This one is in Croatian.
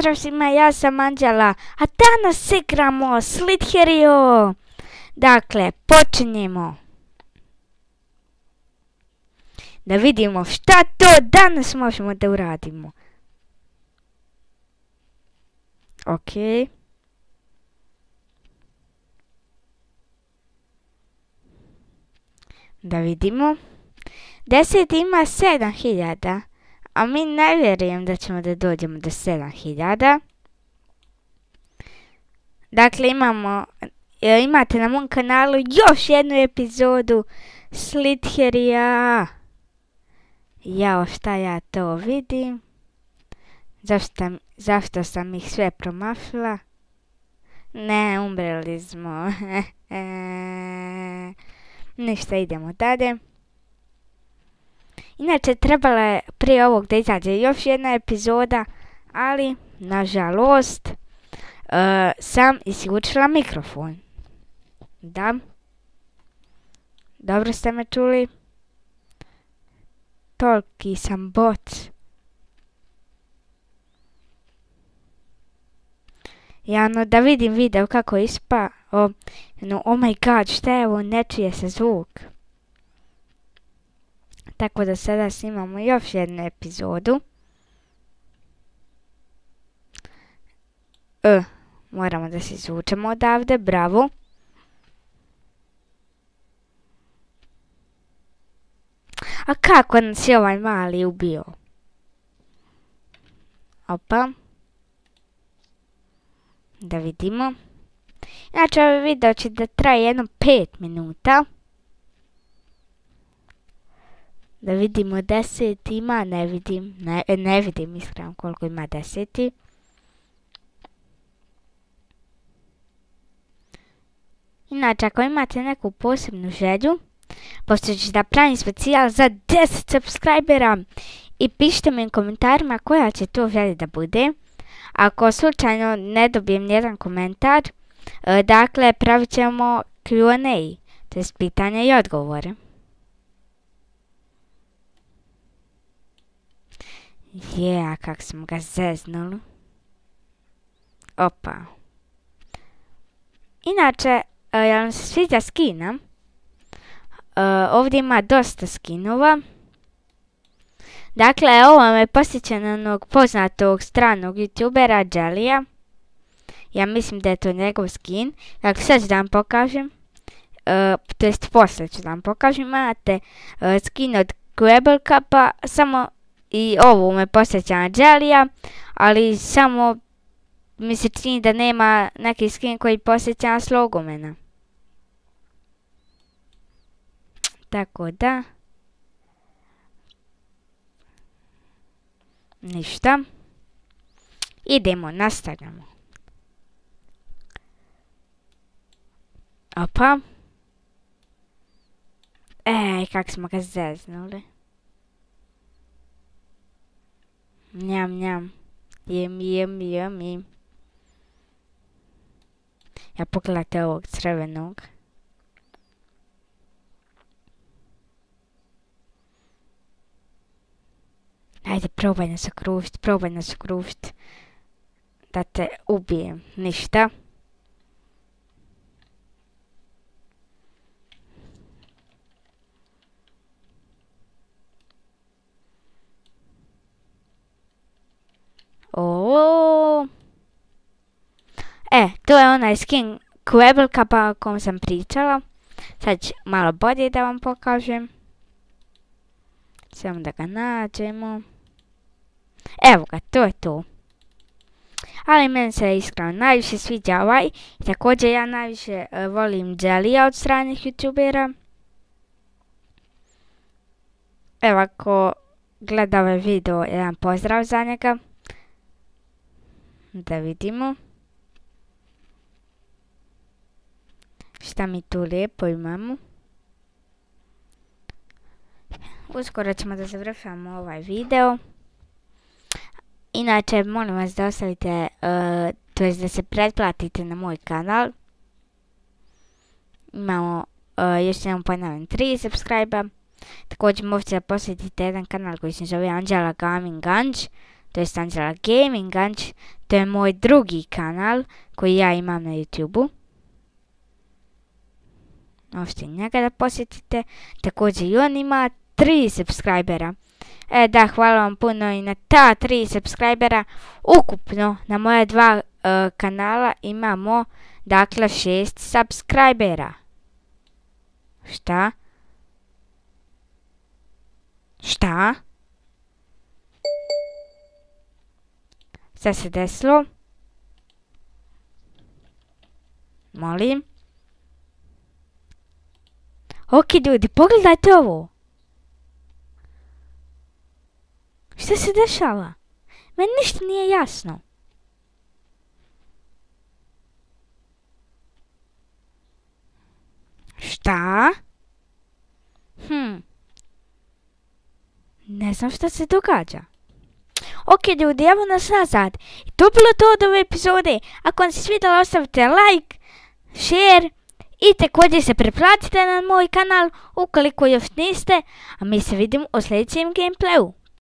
Pozdrav svima, ja sam Anđela, a danas igramo Slither.io. Dakle, počinjemo. Da vidimo šta to danas možemo da uradimo. Ok. Da vidimo. 10 ima 7000. A mi ne vjerujem da ćemo da dođemo do 7000. Dakle, imate na mom kanalu još jednu epizodu Slither.ia. Jao, šta ja to vidim? Zašto sam ih sve promašila? Ne, umreli smo. Ništa, idemo dalje. Inače, trebala je prije ovog da izađe još jedna epizoda, ali, nažalost, sam isključila mikrofon. Da. Dobro ste me čuli. Toliki sam bot. Javno, da vidim video kako ispa. Oh my god, šta je ovo, ne čuje se zvuk. Tako da sada snimamo još jednu epizodu. Moramo da se izvučemo odavde, bravo. A kako nas je ovaj mali ubio? Opa. Da vidimo. Znači, ovaj video će da traje jedno 5 minuta. Da vidimo 10 ima, ne vidim. Ne vidim iskreno koliko ima 10. Inače, ako imate neku posebnu želju, pošto ću da pravim specijal za 10 subscribera i pišite mi u komentarima koja će to želja da bude. Ako slučajno ne dobijem jedan komentar, dakle, pravit ćemo Q&A, to je pitanja i odgovore. Kak smo ga zeznuli. Opa. Inače, jel vam se sviđa skina? Ovdje ima dosta skinova. Dakle, ovo me posjeća na onog poznatog stranog youtubera Jelija. Ja mislim da je to njegov skin. Dakle, sad ću da vam pokažem. To jest posle ću da vam pokažem. Imate skin od Gravel Cupa, samo i ovo me posjeća na Jelija, ali samo mi se čini da nema neki skin koji posjeća na Slogomena. Tako da. Ništa. Idemo, nastavljamo. Opa. Kak smo ga zeznuli. Njam, njam. Jem. Ja, pogledajte ovog crvenog. Ajde, probaj nas okružit. Da te ubijem. Ništa. To je onaj skin Gravel Cupa o kom sam pričala. Sad ću malo bolje da vam pokažem. Samo da ga nađemo. Evo ga, to je to. Ali meni se iskreno najviše sviđa ovaj. I također ja najviše volim Jelija od stranih youtubera. Evo, ako gleda ovaj video, jedan pozdrav za njega. Da vidimo. Šta mi tu lijepo imamo. Uskoro ćemo da završamo ovaj video. Inače, molim vas da ostavite, to jest da se pretplatite na moj kanal. Imamo, još jednom ponavljam, 3 subscribe-a. Također možete da posjetite jedan kanal koji se zove Anđela Gaming Anđ, to jest Anđela Gaming Anđ, To je moj drugi kanal koji ja imam na YouTube-u. Možete njega da posjetite. Također i on ima 3 subscribera. Da, hvala vam puno i na ta 3 subscribera. Ukupno na moja 2 kanala imamo dakle 6 subscribera. Šta? Šta? Šta se desilo? Molim. Ok, ljudi, pogledajte ovo. Šta se dešava? Meni ništa nije jasno. Šta? Ne znam šta se događa. Ok, ljudi, evo nas nazad. I to bilo to od ove epizode. Ako vam se svidjelo, ostavite like, share i također se pretplatite na moj kanal ukoliko još niste. A mi se vidimo u sljedećem gameplayu.